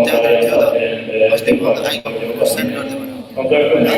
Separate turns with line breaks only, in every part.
ज्यादा थियो त अस्ति म त आइको सेन्ड गर्दै भने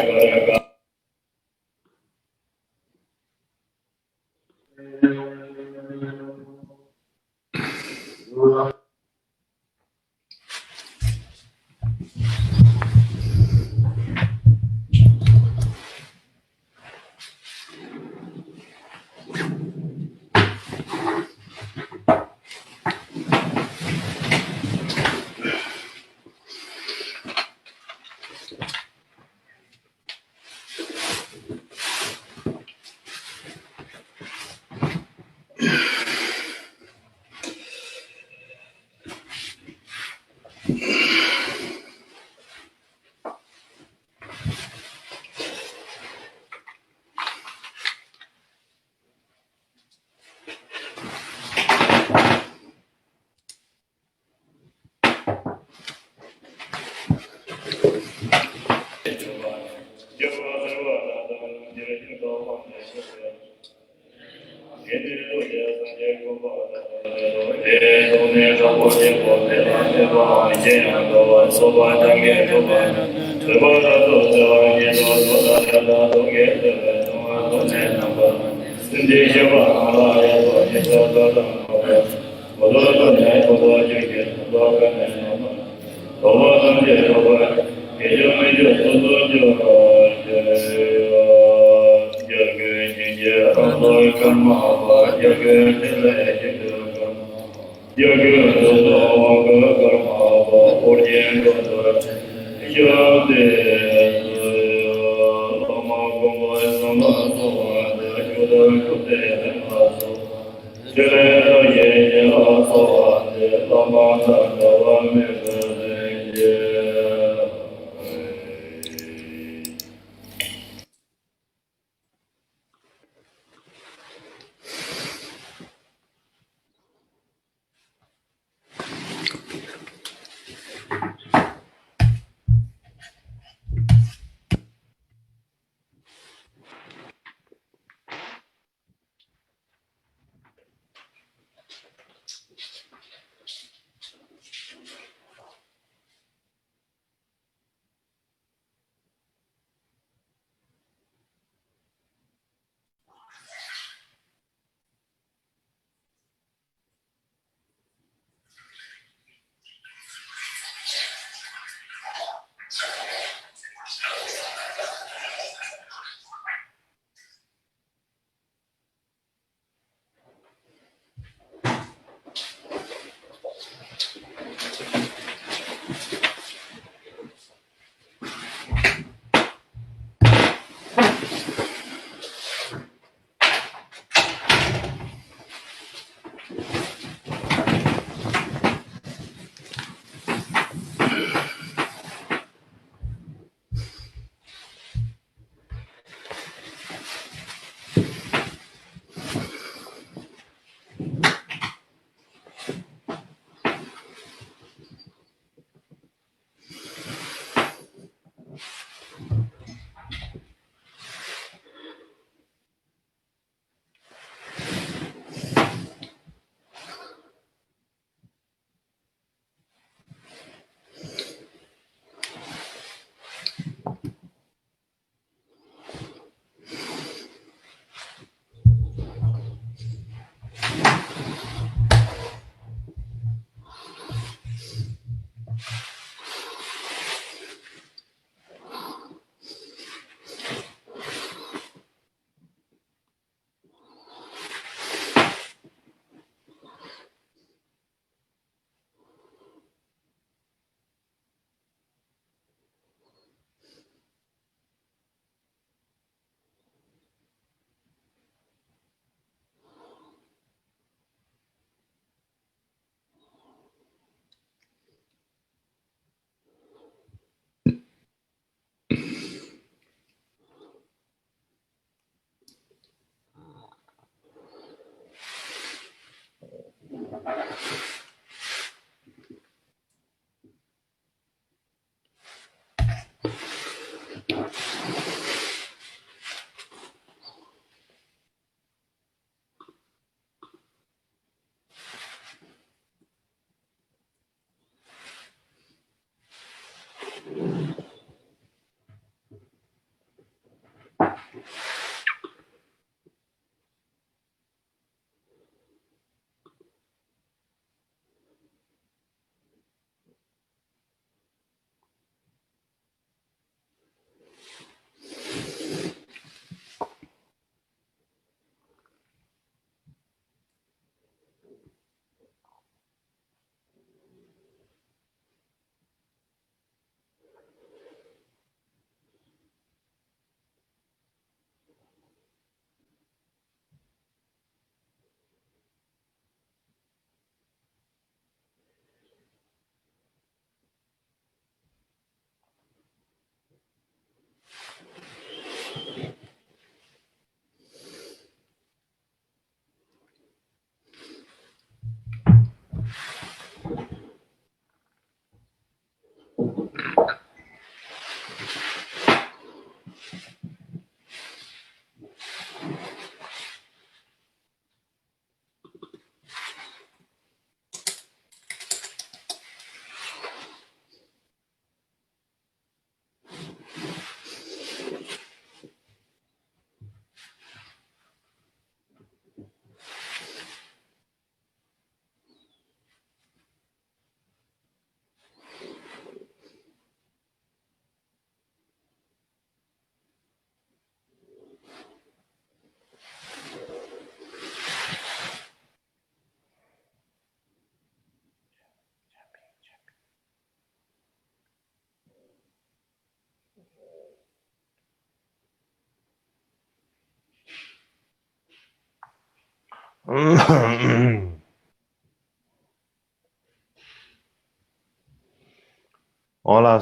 Hola,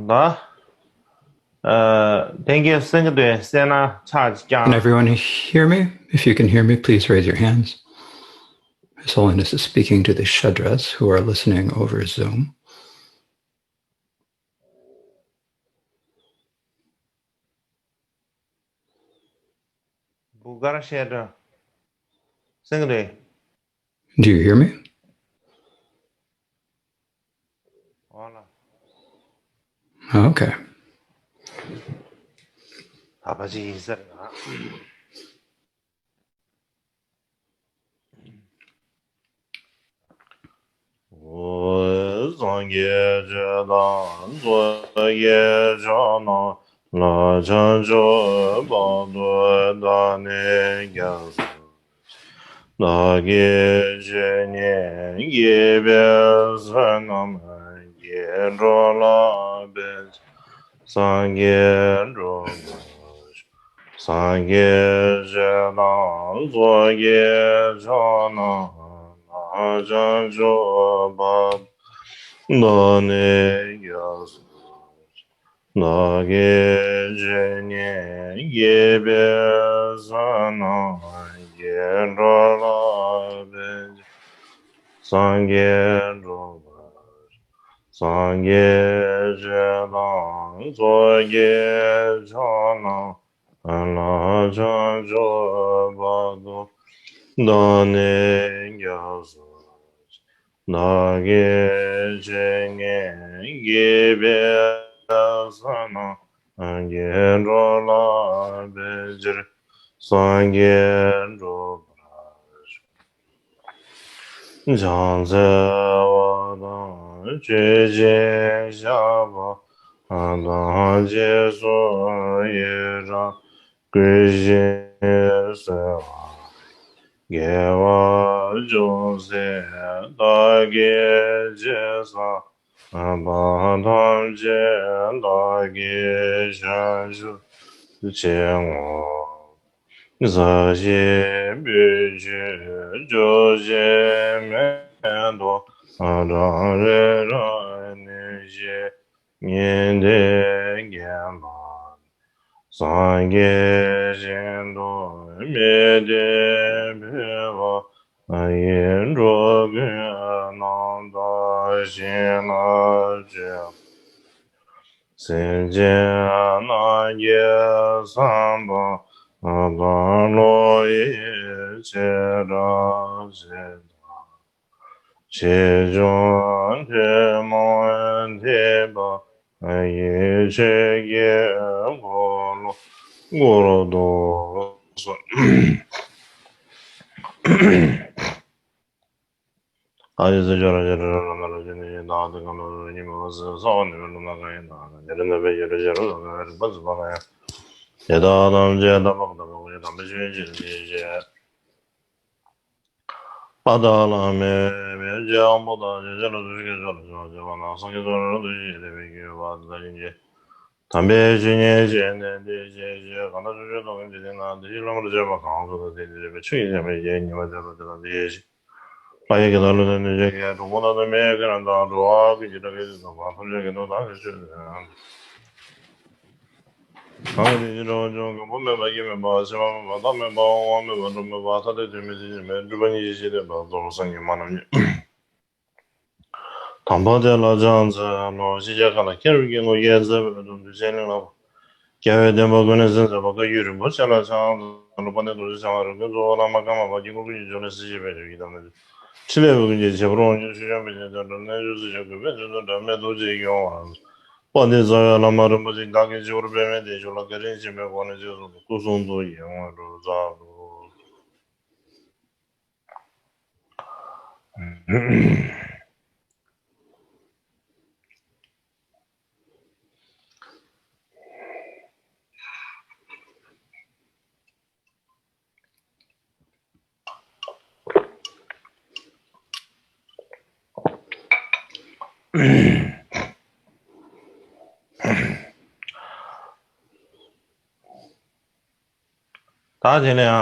da. Thank you.
Can everyone hear me? If you can hear me, please raise your hands. His Holiness is speaking to the Shudras who are listening over Zoom. Do you hear me? Okay. Today,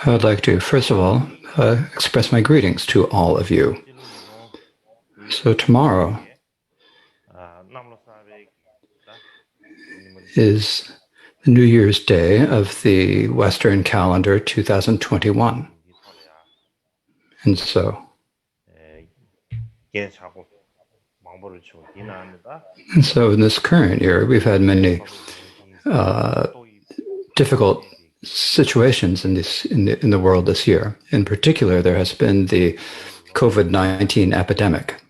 I'd like to, first of all, express my greetings to all of you. So tomorrow is the New Year's Day of the Western calendar 2021. And so in this current year, we've had many difficult situations in the world this year. In particular, there has been the COVID-19 epidemic.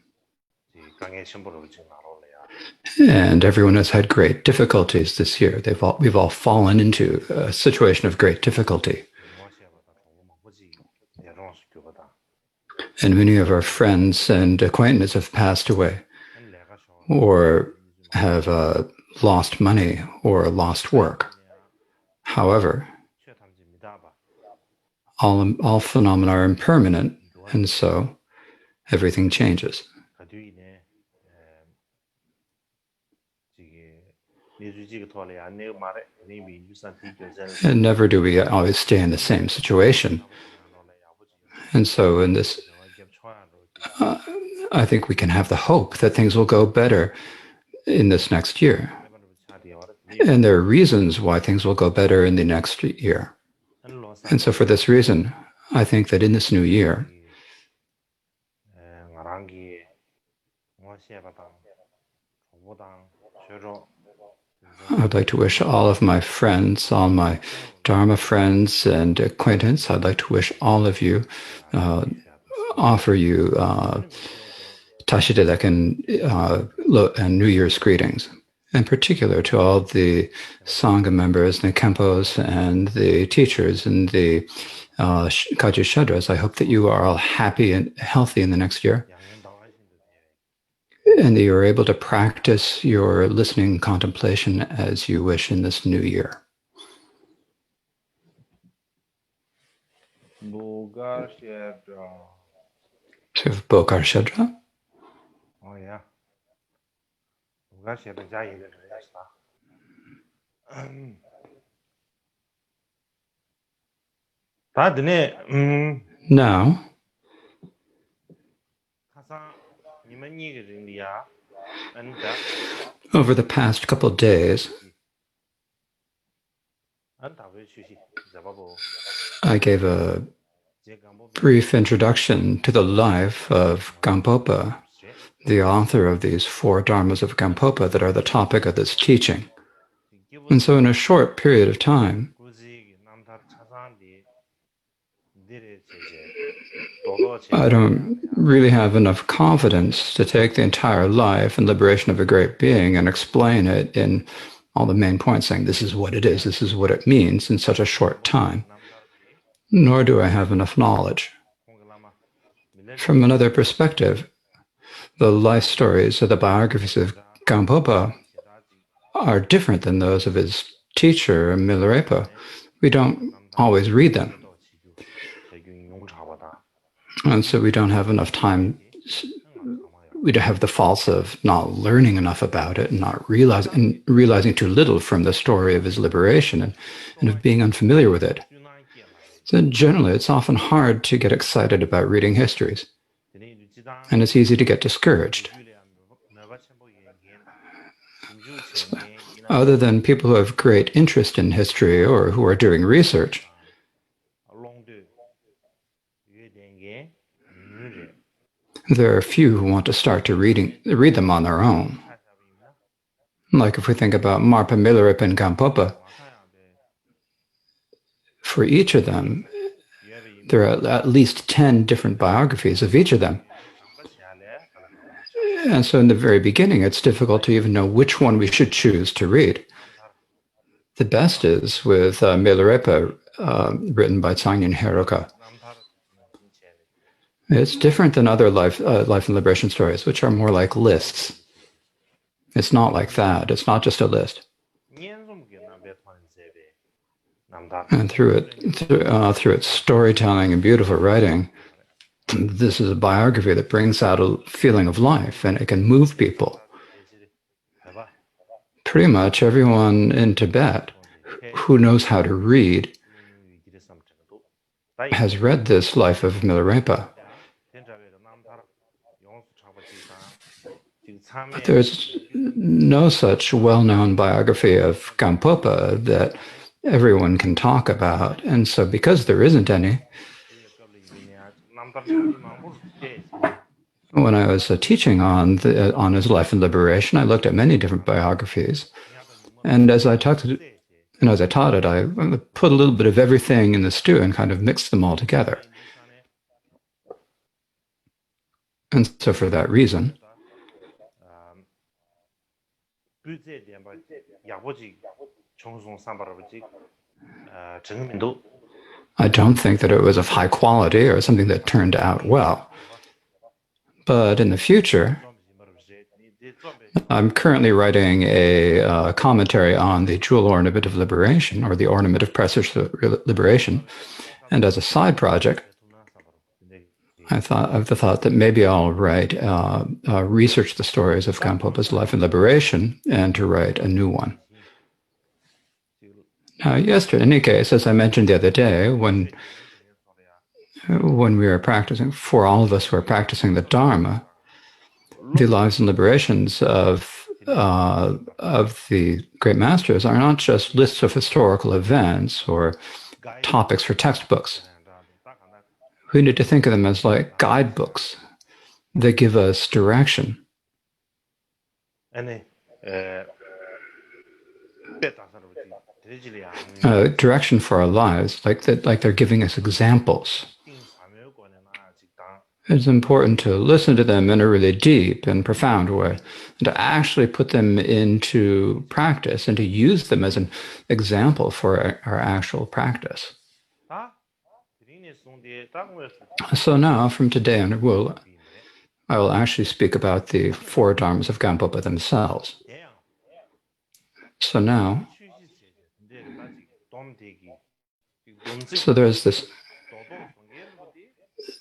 And everyone has had great difficulties this year. We've all fallen into a situation of great difficulty. And many of our friends and acquaintances have passed away or have lost money or lost work. However, all phenomena are impermanent, and so everything changes. And never do we always stay in the same situation. And so in this, I think we can have the hope that things will go better in this next year. And there are reasons why things will go better in the next year. And so for this reason, I think that in this new year, I'd like to wish all of my friends, all my Dharma friends and acquaintances, I'd like to wish all of you, offer you Tashidek and New Year's greetings. In particular to all the Sangha members and the Kempos and the teachers and the Kaji Shadras. I hope that you are all happy and healthy in the next year, and that you are able to practice your listening contemplation as you wish in this new year. So we have Bokar Shadra.
Oh yeah.
Now, over the past couple of days, I gave a brief introduction to the life of Gampopa, the author of these 4 Dharmas of Gampopa that are the topic of this teaching. And so in a short period of time, I don't really have enough confidence to take the entire life and liberation of a great being and explain it in all the main points, saying this is what it is, this is what it means in such a short time. Nor do I have enough knowledge. From another perspective, the life stories or the biographies of Gampopa are different than those of his teacher, Milarepa. We don't always read them. And so we don't have enough time. We don't have the faults of not learning enough about it and not realizing too little from the story of his liberation and of being unfamiliar with it. So generally, it's often hard to get excited about reading histories. And it's easy to get discouraged. So, other than people who have great interest in history or who are doing research, there are few who want to start to read them on their own. Like if we think about Marpa Milarepa and Gampopa, for each of them, there are at least 10 different biographies of each of them. And so in the very beginning, it's difficult to even know which one we should choose to read. The best is with Milarepa, written by Tsangyen Heroka. It's different than other life and liberation stories, which are more like lists. It's not like that. It's not just a list. And through its storytelling and beautiful writing, This is a biography that brings out a feeling of life, and it can move people. Pretty much everyone in Tibet who knows how to read has read this life of Milarepa. There's no such well-known biography of Gampopa that everyone can talk about. And so because there isn't any, when I was teaching on his life and liberation, I looked at many different biographies. And as I taught it, I put a little bit of everything in the stew and kind of mixed them all together. And so for that reason, I don't think that it was of high quality or something that turned out well. But in the future, I'm currently writing a commentary on the jewel ornament of liberation, or the ornament of precious liberation. And as a side project, I've the thought that maybe I'll write, research the stories of Gampopa's life and liberation, and to write a new one. Yesterday, in any case, as I mentioned the other day, when we were practicing, for all of us who are practicing the Dharma, the lives and liberations of the great masters are not just lists of historical events or topics for textbooks. We need to think of them as like guidebooks. They give us direction. Direction for our lives, like they're giving us examples. It's important to listen to them in a really deep and profound way, and to actually put them into practice and to use them as an example for our actual practice. So now, from today on, I will actually speak about the 4 Dharmas of Gampopa themselves. So now, there's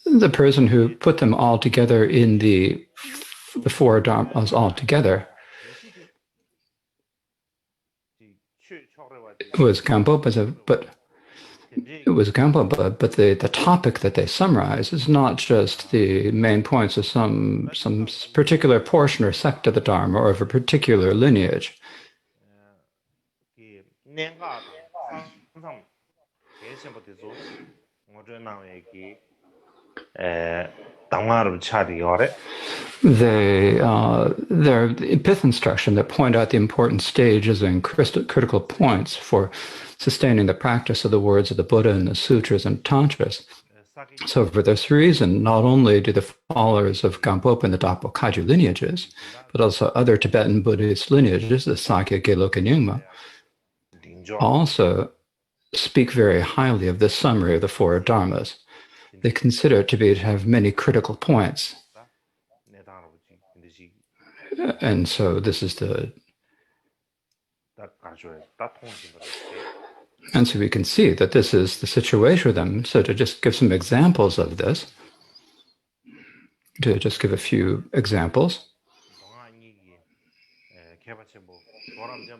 the person who put them all together in the 4 Dharmas all together was Gampopa, but the topic that they summarize is not just the main points of some particular portion or sect of the Dharma or of a particular lineage. They're pith instruction that point out the important stages and critical points for sustaining the practice of the words of the Buddha and the sutras and tantras. So for this reason, not only do the followers of Gampopa and the Dakpo Kagyu lineages, but also other Tibetan Buddhist lineages, the Sakya, Gelok, and Nyingma, also speak very highly of this summary of the 4 Dharmas. They consider it to have many critical points. And so this is and so we can see that this is the situation with them. So to just give some examples of this, to just give a few examples.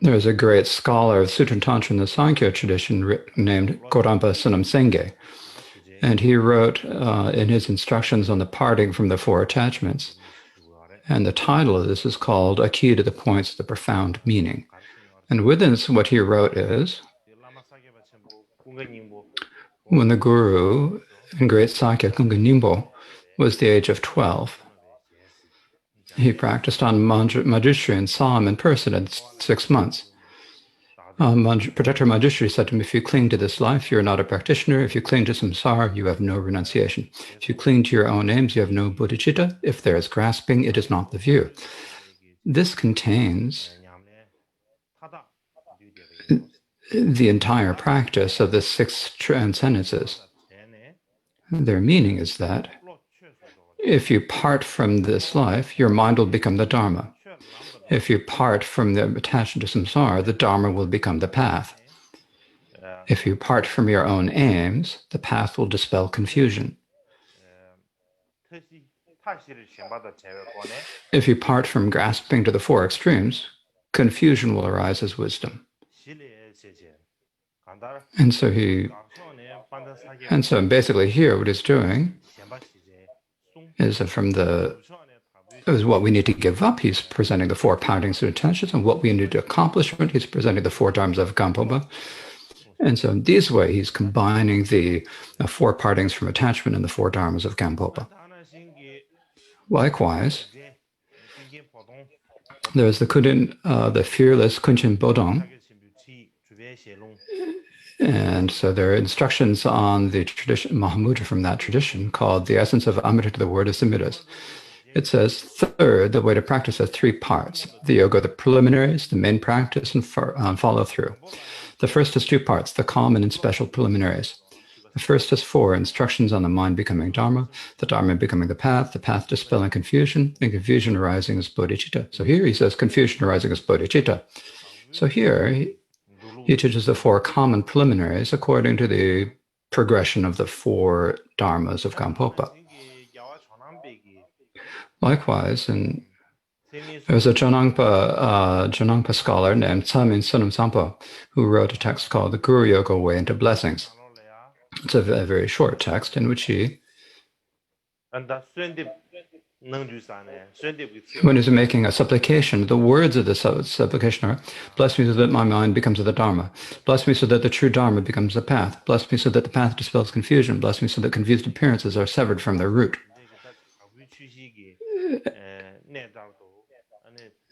There's a great scholar of Sutra and Tantra in the Sankhya tradition named Karmapa Sunam Senge. And he wrote in his instructions on the parting from the 4 attachments. And the title of this is called A Key to the Points of the Profound Meaning. And within this, what he wrote is, when the Guru in Great Sakya Kunga Nimbo was the age of 12, he practiced on Manjushri and saw him in person in 6 months. Protector Manjushri said to him, if you cling to this life, you're not a practitioner. If you cling to samsara, you have no renunciation. If you cling to your own aims, you have no bodhicitta. If there is grasping, it is not the view. This contains the entire practice of the 6 transcendences. Their meaning is that if you part from this life, your mind will become the Dharma. If you part from the attachment to samsara, the Dharma will become the path. If you part from your own aims, the path will dispel confusion. If you part from grasping to the four extremes, confusion will arise as wisdom. And so basically here what he's doing is that is what we need to give up. He's presenting the four partings of intentions, and what we need to accomplish, he's presenting the four dharmas of Gampopa. And so in this way, he's combining the four partings from attachment and the four dharmas of Gampopa. Likewise, there's the fearless Kunchen Bodong. And so there are instructions on the tradition, Mahamudra from that tradition, called the essence of Amrita, the word of Samitas. It says, third, the way to practice has three parts: the yoga, the preliminaries, the main practice, and follow through. The first has two parts: the common and special preliminaries. The first has four: instructions on the mind becoming Dharma, the Dharma becoming the path dispelling confusion, and confusion arising as bodhicitta. So here he says confusion arising as bodhicitta. So here he teaches the four common preliminaries according to the progression of the four dharmas of Gampopa. Likewise, and there's a Janangpa scholar named Tsamin Sunam Sampo who wrote a text called The Guru Yoga Way into Blessings. It's a very short text in which he, when he's making a supplication, the words of the supplication are, bless me so that my mind becomes the Dharma. Bless me so that the true Dharma becomes the path. Bless me so that the path dispels confusion. Bless me so that confused appearances are severed from their root.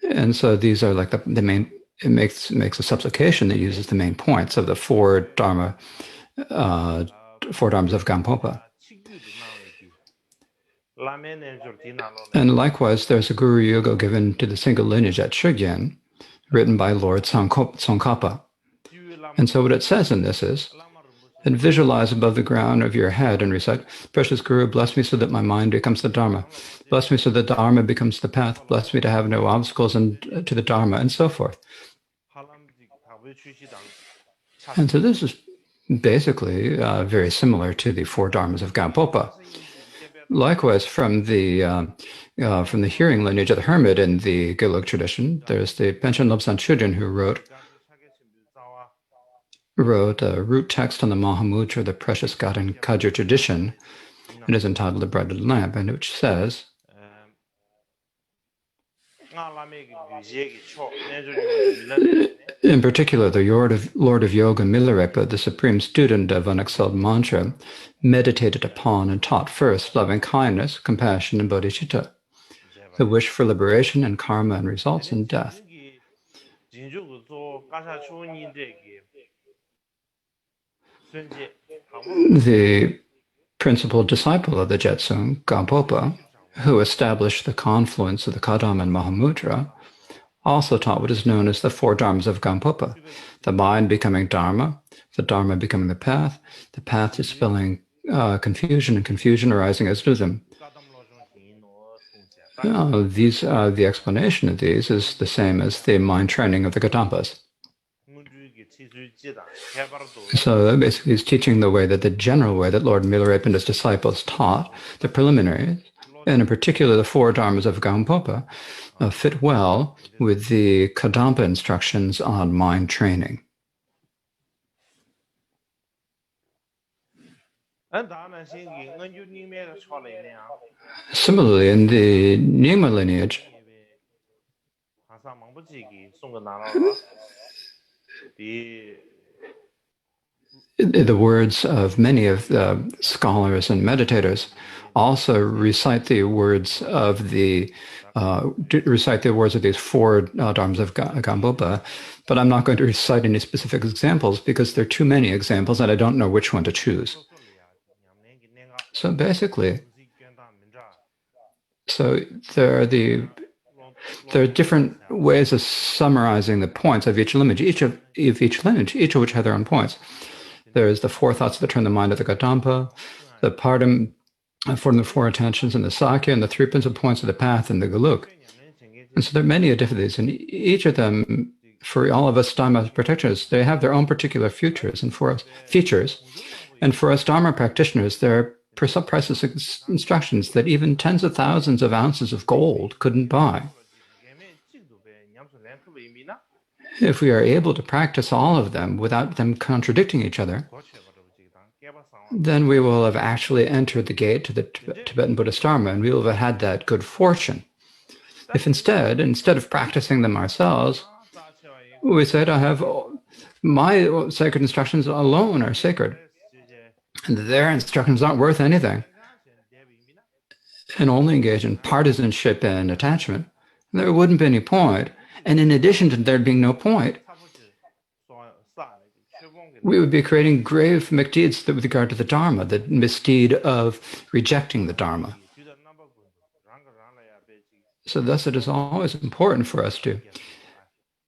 And so these are like the main, it makes a supplication that uses the main points of the four dharmas of Gampopa. And likewise, there's a Guru Yoga given to the single lineage at Shugyen, written by Lord Tsongkhapa. And so what it says in this is, and visualize above the ground of your head and recite, precious Guru, bless me so that my mind becomes the Dharma. Bless me so that Dharma becomes the path. Bless me to have no obstacles to the Dharma, and so forth. And so this is basically very similar to the four dharmas of Gampopa. Likewise, from the hearing lineage of the hermit in the Gelug tradition, there's the Panchen Lobsang Chudin who wrote a root text on the Mahamudra, the precious God and Kagyu tradition. It is entitled The Breaded Lamp, and which says, in particular, the Lord of Yoga, Milarepa, the supreme student of unexcelled mantra, meditated upon and taught first loving kindness, compassion, and bodhicitta, the wish for liberation and karma and results in death. The principal disciple of the Jetsung, Gampopa, who established the confluence of the Kadam and Mahamudra, also taught what is known as the four dharmas of Gampopa: the mind becoming Dharma, the Dharma becoming the path dispelling confusion, and confusion arising as wisdom. The explanation of these is the same as the mind training of the Kadampas. So basically he's teaching the way that the general way that Lord Milarepa and his disciples taught, the preliminaries, and in particular the four dharmas of Gampopa, fit well with the Kadampa instructions on mind training. Similarly, in the Nyingma lineage, the words of many of the scholars and meditators also recite the words of these four dharmas of Gampopa, but I'm not going to recite any specific examples because there are too many examples and I don't know which one to choose. So basically, there are different ways of summarizing the points of each lineage, each of which have their own points. There is the four thoughts that turn the mind of the Kadampa, the Pardam for the four attentions in the Sakya, and the three principal points of the path in the Gelug. And so there are many different these, and each of them, for all of us Dharma practitioners, they have their own particular features. And for us Dharma practitioners, there are priceless instructions that even tens of thousands of ounces of gold couldn't buy. If we are able to practice all of them without them contradicting each other, then we will have actually entered the gate to the Tibetan Buddhist Dharma, and we will have had that good fortune. If instead of practicing them ourselves, we said, I have my sacred instructions alone are sacred, and their instructions aren't worth anything, and only engage in partisanship and attachment, there wouldn't be any point. And in addition to there being no point, we would be creating grave misdeeds with regard to the Dharma, the misdeed of rejecting the Dharma. So thus it is always important for us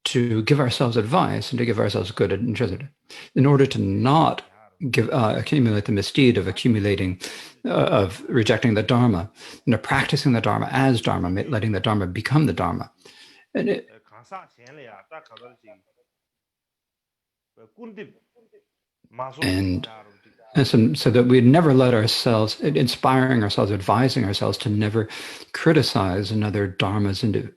to give ourselves advice and to give ourselves good interest in order to not accumulate the misdeed of of rejecting the Dharma, practicing the Dharma as Dharma, letting the Dharma become the Dharma. So that we never let ourselves, inspiring ourselves, advising ourselves to never criticize another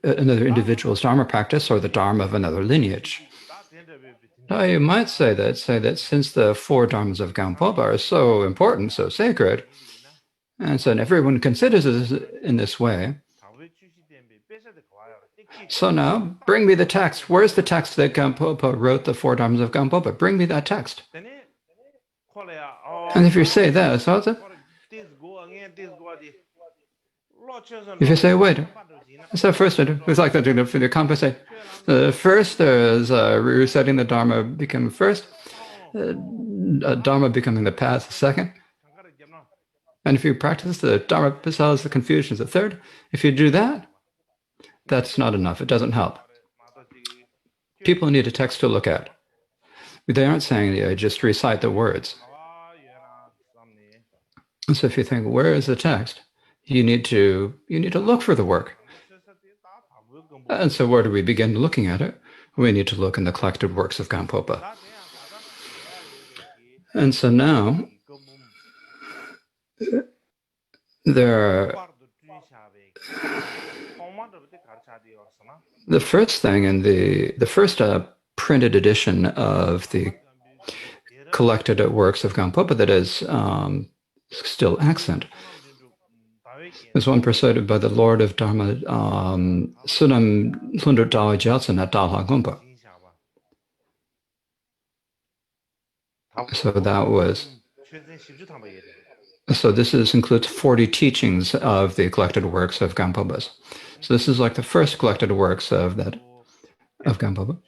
individual's Dharma practice or the Dharma of another lineage. Now, you might say that since the 4 Dharmas of Gampopa are so important, so sacred, and so everyone considers it in this way, so now bring me the text. Where's the text that Gampopa wrote the 4 Dharmas of Gampopa? Bring me that text. And if you say that, so if you say, wait, so first, it's like that for the compass say, first there's resetting the Dharma becoming first, Dharma becoming the path second. And if you practice the Dharma as the confusion is the third, if you do that, that's not enough. It doesn't help. People need a text to look at. They aren't saying just recite the words. So if you think, where is the text? You need to look for the work. And so where do we begin looking at it? We need to look in the collected works of Gampopa. And so now, the first thing in the first printed edition of the collected works of Gampopa that is still extant is one presided by the Lord of Dharma, Sunam Lundut Dao Gyaltsen at Dalha Gumpa. So this includes 40 teachings of the collected works of Gampopas. So this is like the first collected works of Gampopa.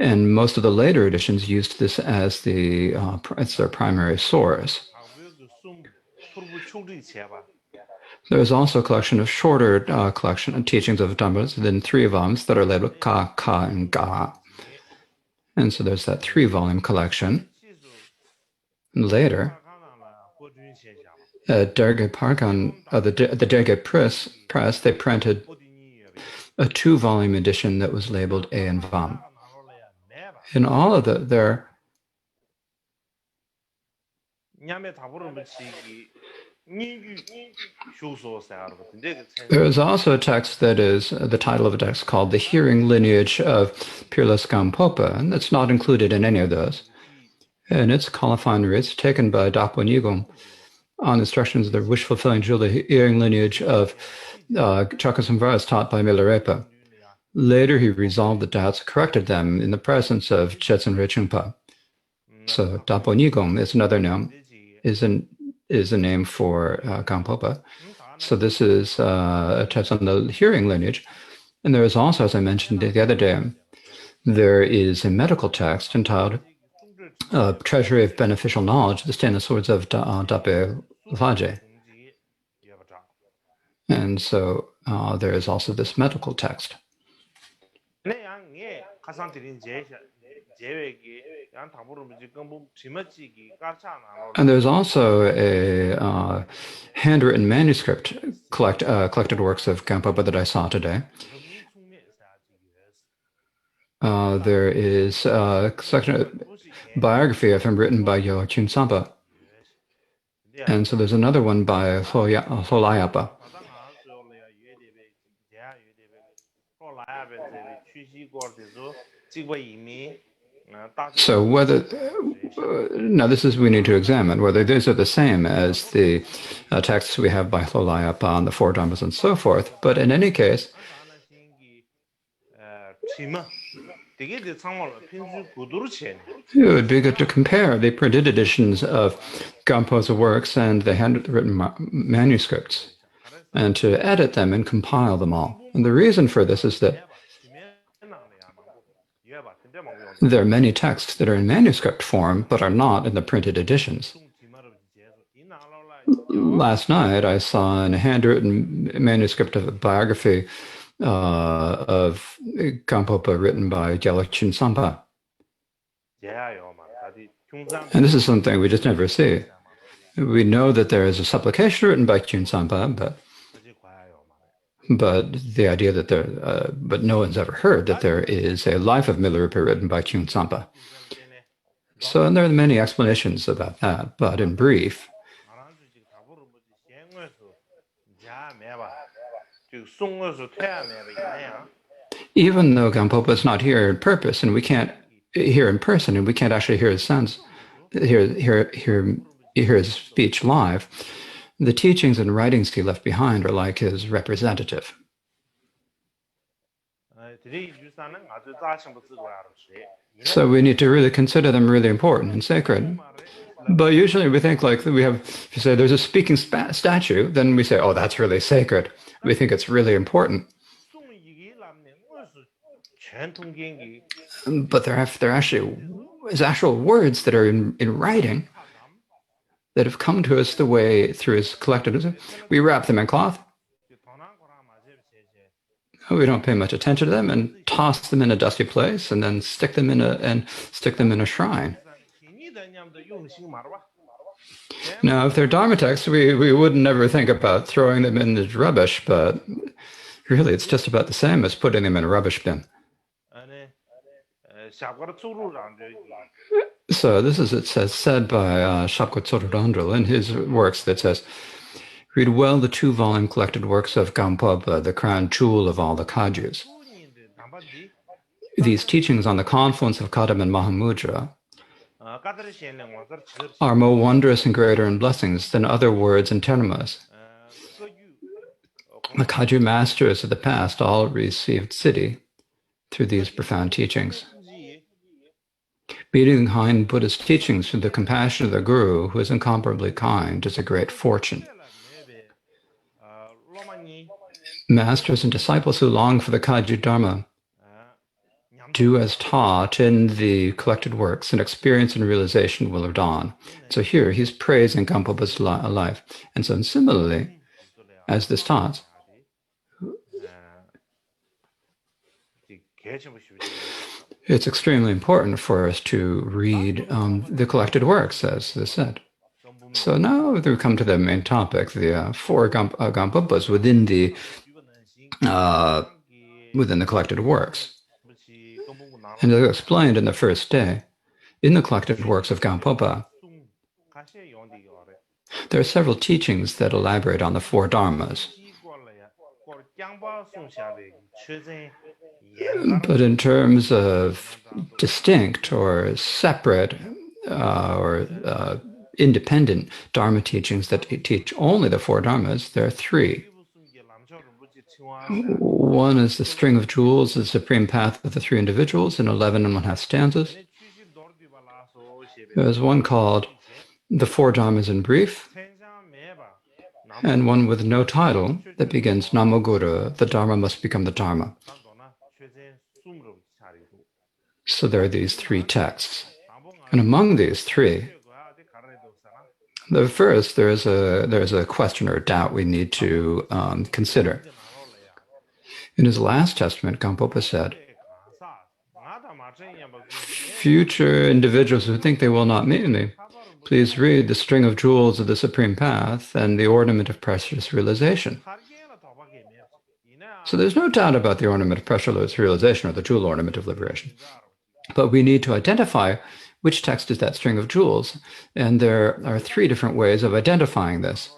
And most of the later editions used this as it's their primary source. There is also a collection of shorter collection and teachings of Dharmas, then 3 volumes that are labeled Ka, Ka, and Ga. And so there's that 3-volume collection. And later, at Derge Parkan, the Derge Press, they printed a 2-volume edition that was labeled A and Vam. In all of there is also a text that is the title of a text called The Hearing Lineage of Peerless Gampopa, and that's not included in any of those. And it's qualifying reads taken by Dapo Nigom on instructions of the wish-fulfilling jewel, the hearing lineage of Chakasamvaras taught by Milarepa. Later, he resolved the doubts, corrected them in the presence of Jetsun Rechungpa. So Dapo Nigom is another name, is a name for Gampopa. So this is a text on the hearing lineage. And there is also, as I mentioned the other day, there is a medical text entitled Treasury of Beneficial Knowledge, the Stainless Words of Dape Laje. And so there is also this medical text. And there's also a handwritten manuscript collected works of Gampopa that I saw today. There is a biography of him written by Yo Chun Sampa. And so there's another one by Holayapa. So whether now this is we need to examine whether these are the same as the texts we have by Holayapa on the four dharmas and so forth. But in any case, it would be good to compare the printed editions of Gampopa's works and the handwritten manuscripts, and to edit them and compile them all. And the reason for this is that there are many texts that are in manuscript form but are not in the printed editions. Last night I saw in a handwritten manuscript of a biography of Gampopa written by Gyalachun Sampa. And this is something we just never see. We know that there is a supplication written by Chun Sampa, but the idea that but no one's ever heard that there is a life of Milarepa written by Chun Sampa. So, and there are many explanations about that, but in brief, even though Gampopa is not here in purpose, and we can't hear in person, and we can't actually hear his hear his speech live, the teachings and writings he left behind are like his representative. So we need to really consider them really important and sacred. But usually we think like we have, if you say there's a speaking statue, then we say, oh, that's really sacred. We think it's really important. But there actually is actual words that are in writing that have come to us the way through his collected. We wrap them in cloth. We don't pay much attention to them and toss them in a dusty place and then stick them in a shrine. Now, if they're Dharma texts, we would never think about throwing them in the rubbish, but really it's just about the same as putting them in a rubbish bin. So this is, it says, said by Shapka Tsorurandral in his works that says, read well the 2-volume collected works of Gampopa, the crown jewel of all the Kajus. These teachings on the confluence of Kadam and Mahamudra are more wondrous and greater in blessings than other words and termas. The Kaju masters of the past all received siddhi through these profound teachings. Being behind Buddha's teachings through the compassion of the Guru, who is incomparably kind, is a great fortune. Masters and disciples who long for the Kaju Dharma do as taught in the collected works, and experience and realization will dawn. So here he's praising Gampopa's life. And so similarly, as this taught, it's extremely important for us to read the collected works, as is said. So now we come to the main topic, the 4 Gampopas within the collected works. And as explained in the first day, in the collected works of Gampopa, there are several teachings that elaborate on the 4 dharmas. But in terms of distinct or separate or independent dharma teachings that teach only the 4 dharmas, there are 3. One is the string of jewels, the supreme path of the 3 individuals in 11½ stanzas. There's one called the 4 dharmas in brief, and one with no title that begins Namo Guru, the Dharma must become the Dharma. So there are these 3 texts. And among these 3, the first, there's a question or doubt we need to consider. In his last testament, Gampopa said, future individuals who think they will not meet me, please read the string of jewels of the Supreme Path and the ornament of precious realization. So there's no doubt about the ornament of precious realization or the jewel ornament of liberation. But we need to identify which text is that string of jewels? And there are three different ways of identifying this.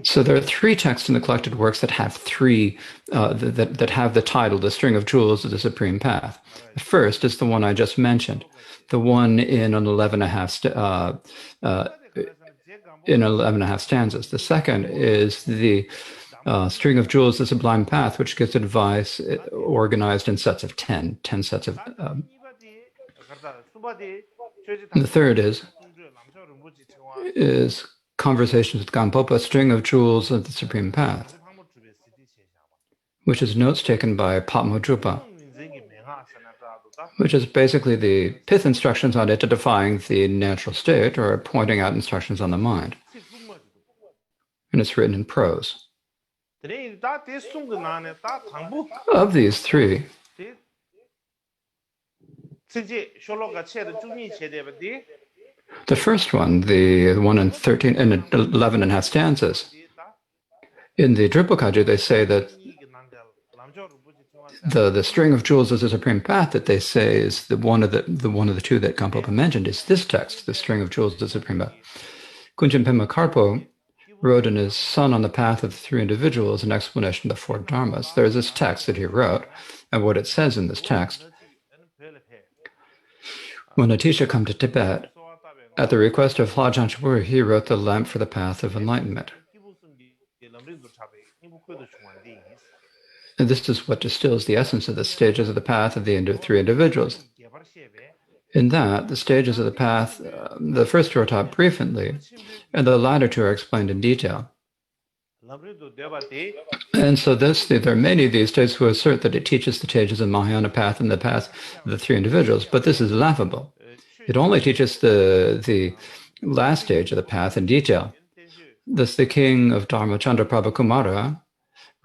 So there are three texts in the collected works that have that have the title, the string of jewels of the supreme path. The first is the one I just mentioned, the one in an 11 and a half stanzas. The second is the string of jewels, the sublime path, which gives advice organized in sets of 10 sets of. And the third is Conversations with Gampopa, string of jewels of the supreme path, which is notes taken by Patmo Drupa, which is basically the pith instructions on identifying the natural state or pointing out instructions on the mind. And it's written in prose. Of these three, the first one, the one in 13 and 11 and a half stanzas, in the Drupakaji, they say that the string of jewels as a supreme path that they say is the one of the two that Gampopa mentioned is this text, the string of jewels as a supreme path. Kunchen Pema Karpo wrote in his Son on the Path of the Three Individuals an explanation of the four Dharmas. There's this text that he wrote, and what it says in this text, when Atisha came to Tibet, at the request of Hlajan Chapur, he wrote the lamp for the path of enlightenment. And this is what distills the essence of the stages of the path of the three individuals. In that, the stages of the path, the first two are taught briefly, and the latter two are explained in detail. And so there are many these days who assert that it teaches the stages of Mahayana path and the path of the three individuals, but this is laughable. It only teaches the last stage of the path in detail. Thus, the king of Dharma, Chandraprabha Kumara,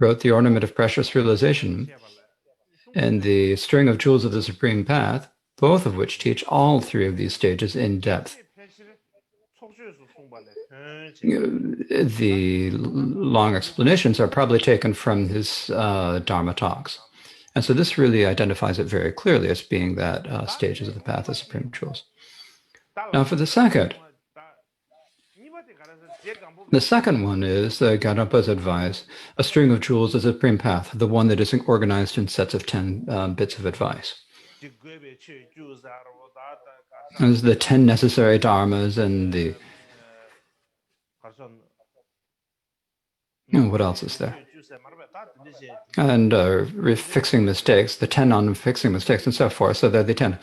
wrote the Ornament of Precious Realization and the String of Jewels of the Supreme Path, both of which teach all three of these stages in depth. The long explanations are probably taken from his Dharma talks. And so this really identifies it very clearly as being that stages of the path of supreme jewels. Now for the second one is Karmapa's advice, a string of jewels as a supreme path, the one that is organized in sets of 10 bits of advice. There's the 10 necessary dharmas and the... what else is there? And fixing mistakes, the 10 on fixing mistakes and so forth, so they're the 10.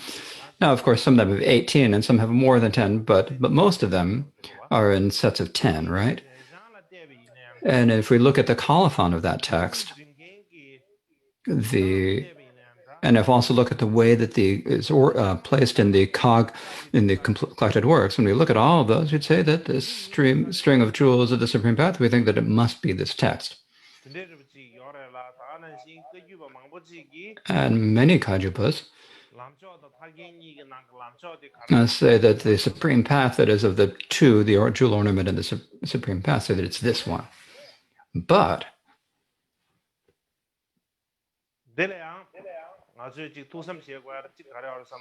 Now, of course, some of them have 18 and some have more than 10, but most of them are in sets of 10, right? And if we look at the colophon of that text, and if also look at the way that is placed in the collected works, when we look at all of those, we'd say that this string of jewels of the Supreme Path, we think that it must be this text. And many Kajupas say that the Supreme Path, that is of the two, the jewel ornament and the Supreme Path, say that it's this one. But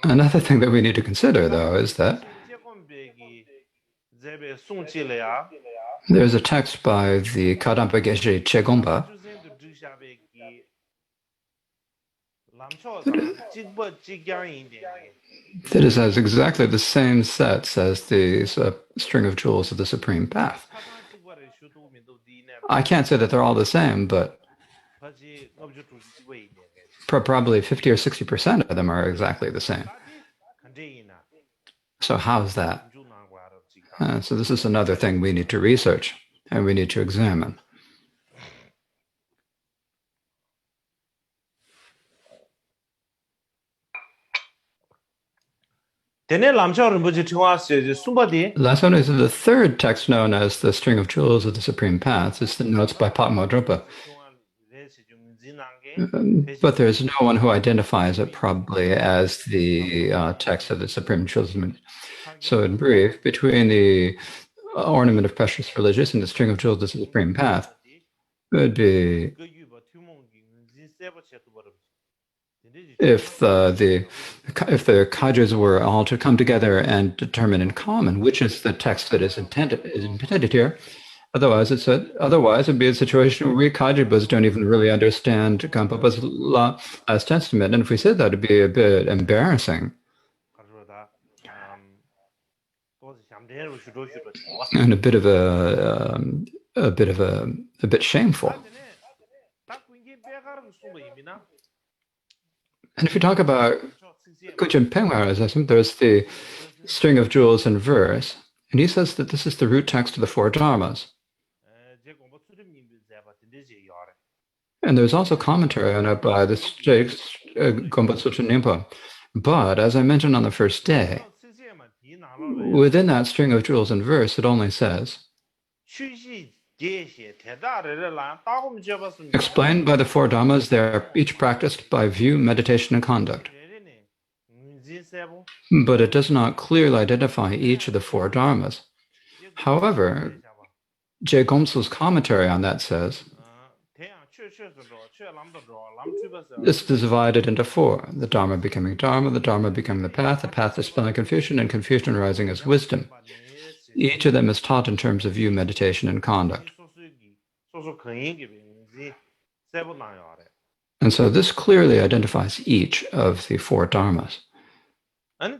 another thing that we need to consider, though, is that there's a text by the Kadampa Geshe Chegompa that has exactly the same sets as the string of jewels of the Supreme Path. I can't say that they're all the same, but probably 50 or 60% of them are exactly the same. So how's that? So this is another thing we need to research and we need to examine. Last one is the third text known as the String of Jewels of the Supreme Paths. It's the notes by Patmo Drupa. But there's no one who identifies it probably as the text of the Supreme Jewels. So in brief, between the Ornament of Precious Religious and the String of Jewels of the Supreme Path, it would be if the kajas were all to come together and determine in common which is the text that is intended here. Otherwise, it'd be a situation where we kajibas don't even really understand Gampopa's last testament. And if we said that, it'd be a bit embarrassing and a bit shameful. And if you talk about Kuchen Pengmarism, there's the string of jewels in verse, and he says that this is the root text of the four dharmas. And there's also commentary on it by the Gompa Sutra Nimpa. But as I mentioned on the first day, within that string of jewels in verse, it only says, explained by the four dharmas, they are each practiced by view, meditation, and conduct. But it does not clearly identify each of the four dharmas. However, J. Gomsu's commentary on that says, this is divided into four, the Dharma becoming Dharma, the Dharma becoming the path dispelling confusion, and confusion arising as wisdom. Each of them is taught in terms of view, meditation, and conduct. And so this clearly identifies each of the four dharmas. And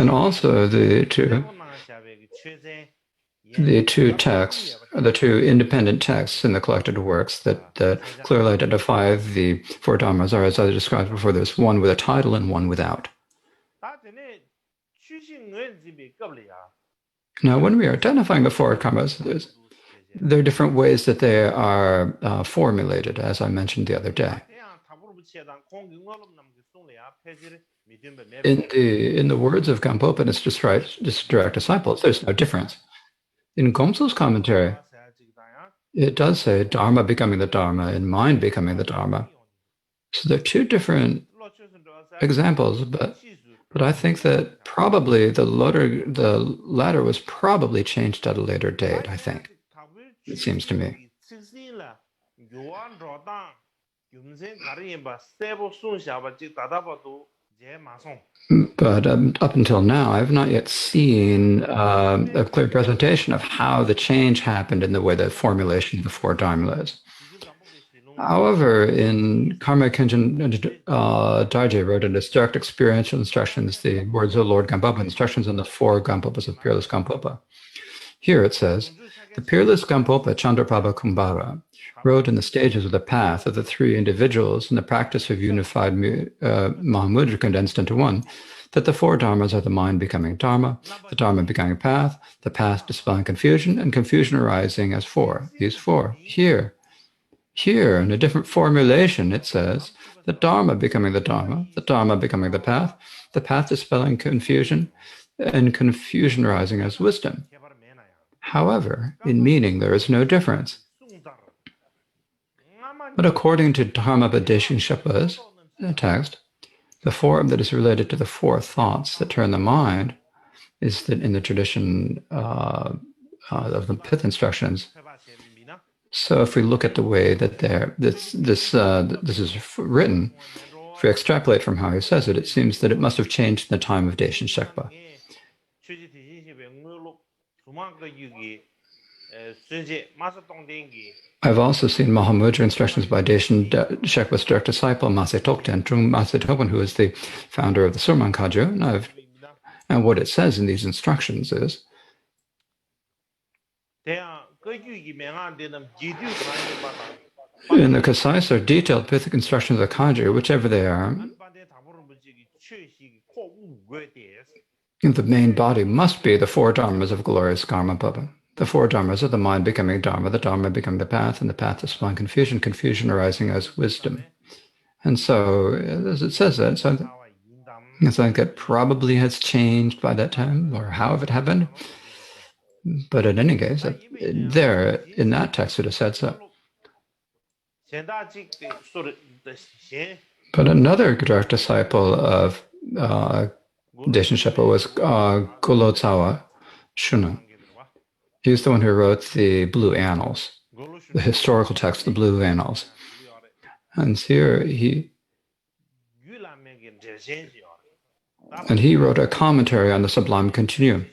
also the two texts, the two independent texts in the collected works that clearly identify the four dharmas are, as I described before, there's one with a title and one without. Now, when we are identifying the four dharmas, there are different ways that they are formulated, as I mentioned the other day. In the words of Gampopa and its direct disciples, there's no difference. In Gomsu's commentary, it does say Dharma becoming the Dharma and mind becoming the Dharma. So they're two different examples, but I think that probably the latter was probably changed at a later date, I think. It seems to me. But up until now, I've not yet seen a clear presentation of how the change happened in the way the formulation of the four dharmas. However, in Karma Kenjin Darje wrote in his direct experiential instructions, the words of Lord Gampopa, instructions on the four Gampopas of Peerless Gampopa. Here it says, the Peerless Gampopa Chandraprabha Kumbhara wrote in the stages of the path of the three individuals in the practice of unified Mahamudra condensed into one, that the four dharmas are the mind becoming dharma, the dharma becoming path, the path dispelling confusion, and confusion arising as four. These four. Here, in a different formulation, it says, the dharma becoming the dharma becoming the path dispelling confusion, and confusion arising as wisdom. However, in meaning, there is no difference. But according to Dharmapa Deshin Shepa's text, the form that is related to the four thoughts that turn the mind is that in the tradition of the Pith instructions. So if we look at the way that this is written, if we extrapolate from how he says it, it seems that it must have changed in the time of Deshin Shekpa. I've also seen Mahamudra instructions by Deshin Shekpa's direct disciple, Mase Tokten, Trung Mase Tokten, who is the founder of the Surman Kagyu. And what it says in these instructions is, in the concise or detailed Pithic instructions of the Kagyu, whichever they are, the main body must be the four dharmas of glorious Karmapa. The four dharmas are the mind becoming dharma, the dharma becoming the path, and the path dispelling confusion, confusion arising as wisdom. And so, as it says that, so I think it probably has changed by that time, or how it happened. But in any case, there, in that text, it has said so. But another direct disciple of Deshin Shepa was Golotsawa Shuna. He's the one who wrote the Blue Annals. the historical text, the Blue Annals. And here he wrote a commentary on the Sublime Continuum.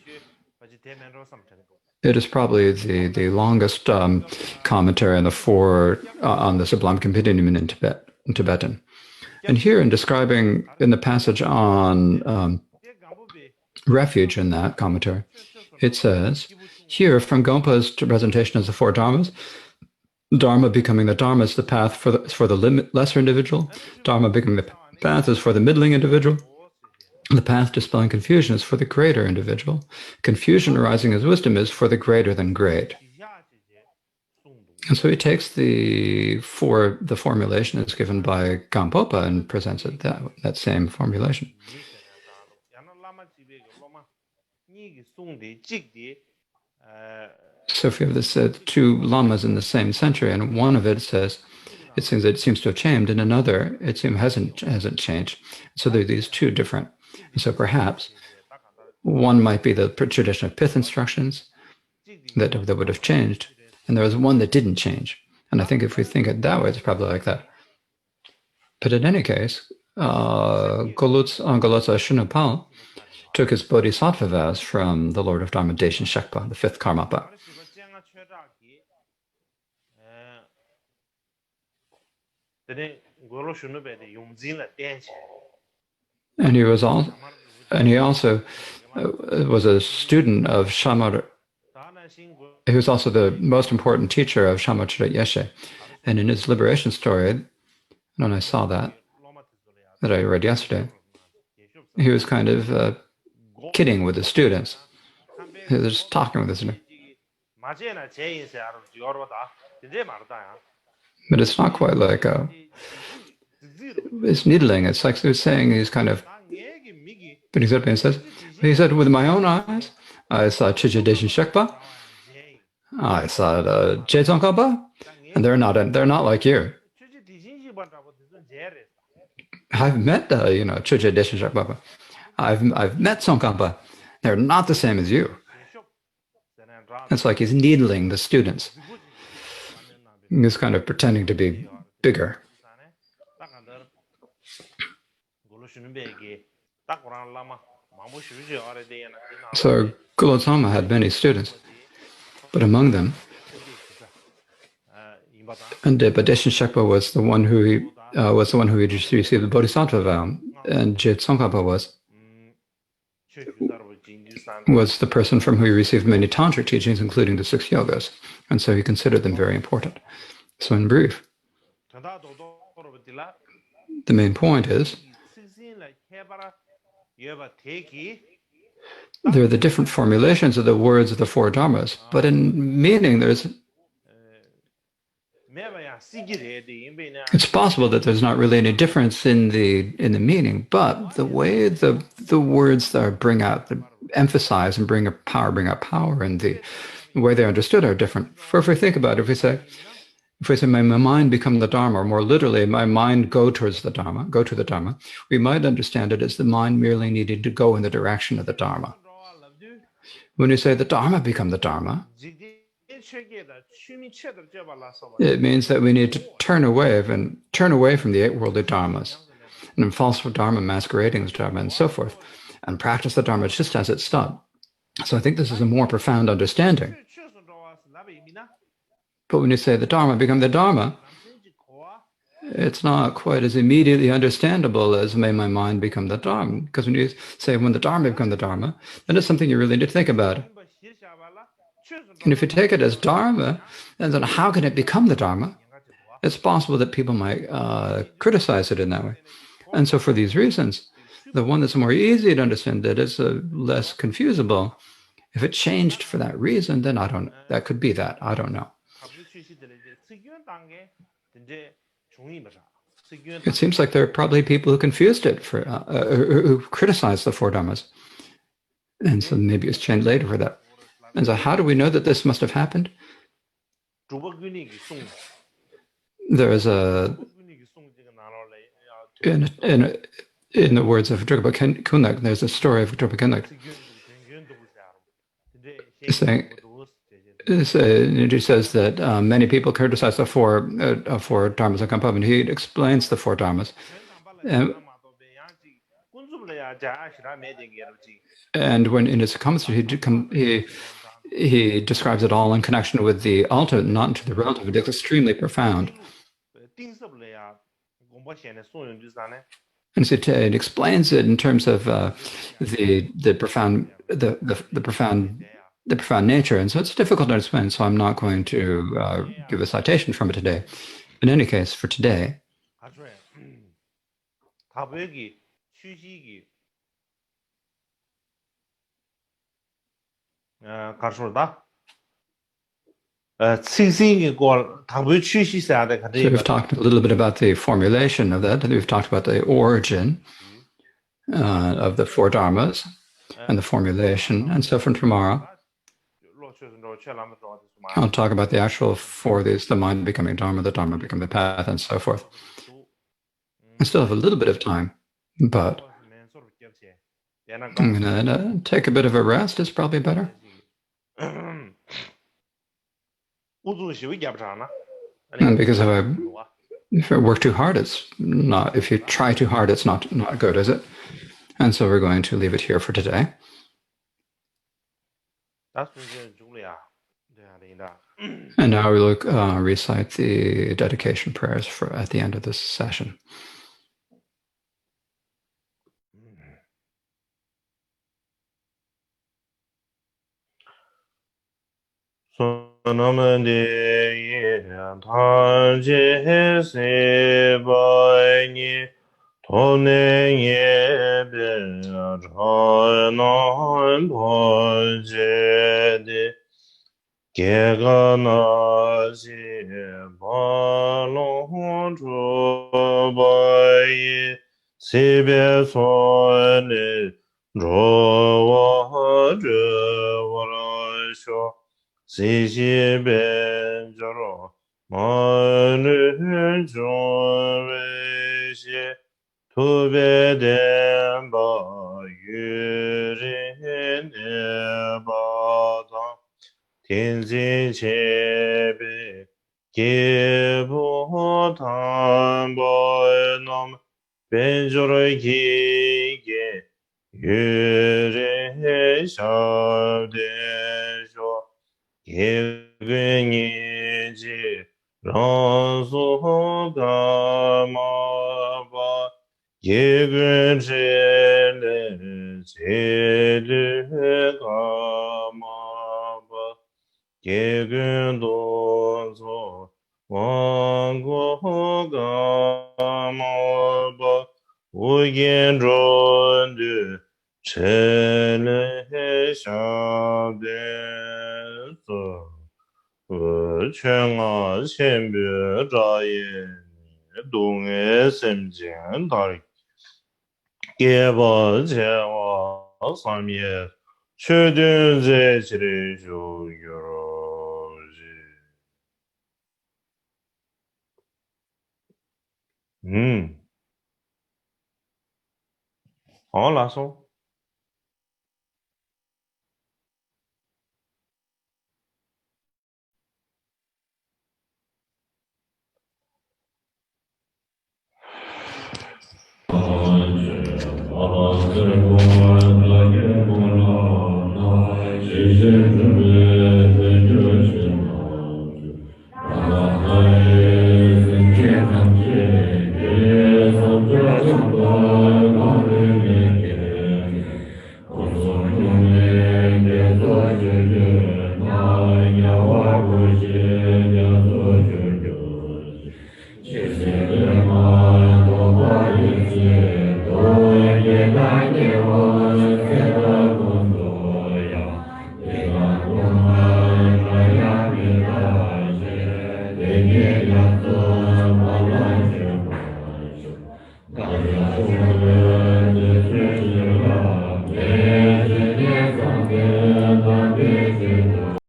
It is probably the longest commentary on the Sublime Continuum in Tibetan. And here, in describing in the passage on refuge in that commentary, it says, here from Gompa's presentation as the four dharmas, dharma becoming the dharma is the path for the lesser individual, dharma becoming the path is for the middling individual, the path dispelling confusion is for the greater individual, confusion arising as wisdom is for the greater than great. And so he takes the formulation that's given by Gampopa and presents it that same formulation. So if you have this two lamas in the same century, and one of it says it seems to have changed, and another it seems hasn't changed. So there are these two different. And so perhaps one might be the tradition of pith instructions that would have changed, and there was one that didn't change. And I think if we think it that way, it's probably like that. But in any case, Golotsa Shunapal took his bodhisattva vows from the Lord of Dharma, Deshin Shekpa, the fifth Karmapa. And he also was a student of Shamar. He was also the most important teacher of Shamachara Yeshe. And in his liberation story, when I saw that I read yesterday, he was kind of kidding with the students. He was just talking with the students. But it's not quite like it's needling. It's like he was saying he's kind of. But he said, with my own eyes, I saw Chija Deshin Shekpa, I saw Jezong Kaba, and they're not like you. I've met Chija Deshin Shekpa. I've met Tsongkhapa. They're not the same as you. It's like he's needling the students. He's kind of pretending to be bigger. So Gulotama had many students, but among them, and Deshin Shekpa was the one who he received the bodhisattva vow, and Tsongkhapa was the person from whom he received many tantric teachings, including the 6 yogas, and so he considered them very important. So in brief, the main point is there are the different formulations of the words of the four dharmas, but in meaning it's possible that there's not really any difference in the meaning, but the way the words emphasize and bring out power, and the way they're understood are different. For if we think about it, if we say my mind become the Dharma, or more literally, my mind go to the Dharma, we might understand it as the mind merely needing to go in the direction of the Dharma. When you say the Dharma become the Dharma, it means that we need to turn away from the 8 worldly dharmas and false dharma masquerading as dharma and so forth, and practice the dharma just as it's done. So I think this is a more profound understanding. But when you say the dharma become the dharma, it's not quite as immediately understandable as may my mind become the dharma. Because when you say when the dharma become the dharma, then it's something you really need to think about. And if you take it as dharma, then how can it become the dharma? It's possible that people might criticize it in that way. And so for these reasons, the one that's more easy to understand, that is less confusable, if it changed for that reason, then that could be that. I don't know. It seems like there are probably people who confused it who criticized the four dharmas. And so maybe it's changed later for that. And so how do we know that this must have happened? There is in the words of Drupal Kunak, there's a story of Drupal Kunak saying, He says that many people criticize the four dharmas of Gampopa, and he explains the four dharmas. And when in his commentary, he describes it all in connection with the ultimate, not into the relative. It's extremely profound. And so it explains it in terms of the profound nature, and so it's difficult to explain. So I'm not going to give a citation from it today. In any case, for today, so we've talked a little bit about the formulation of that. We've talked about the origin of the four dharmas and the formulation. And so from tomorrow, I'll talk about the actual four, these, the mind becoming dharma, the dharma becoming the path, and so forth. I still have a little bit of time, but I'm going to take a bit of a rest. It's probably better. And because if I work too hard, it's not, if you try too hard, it's not good, is it? And so we're going to leave it here for today. And now we look, recite the dedication prayers for at the end of this session.